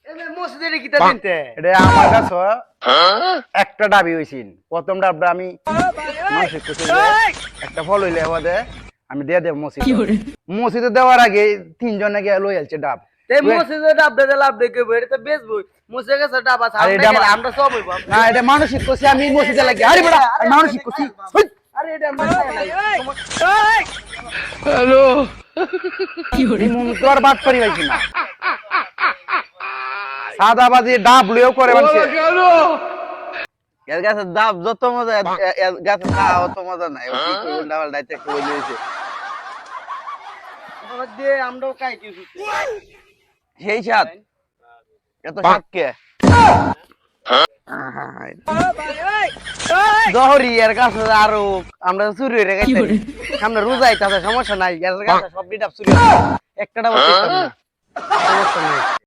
এবে মসজিদের কিতা দিনতে এটা আমার কাছে একটা ডাবি হইছিন প্রথম ডাবটা আমি মানুষের কাছে একটা ফল হইলে বাদে আমি দিয়ে দেব মসজিদে দেওয়ার আগে তিনজনে গিয়ে লই আলছে ডাব এই মসজিদে ডাব দে লাভ দেখে বইরে তো বেচবই মসজিদের কাছে ডাব আছে আরে এটা আমরা সব হইব না এটা মানসিক কইছি আমি মসজিদে লাগি আরে বড় মানসিক কইছি আরে এটা আমরা নাই হ্যালো কি হরে মন তো আর বাত পারি পাইছি না সাদাবাজি ডাব লিও করে মানছে এর কাছে ডাব যত মজা এর কাছে খাওয়া অত মজা নাই ও কি কোন ডাবল ডাইতে কই লইছে বাবা দে আমরাও খাই কি সেই সাত এত সাত কে জহরি এর কাছে আরো আমরা চুরি হয়ে গেছে আমরা রোজাই তাতে সমস্যা নাই এর কাছে সব ডাব চুরি একটা ডাব সমস্যা নাই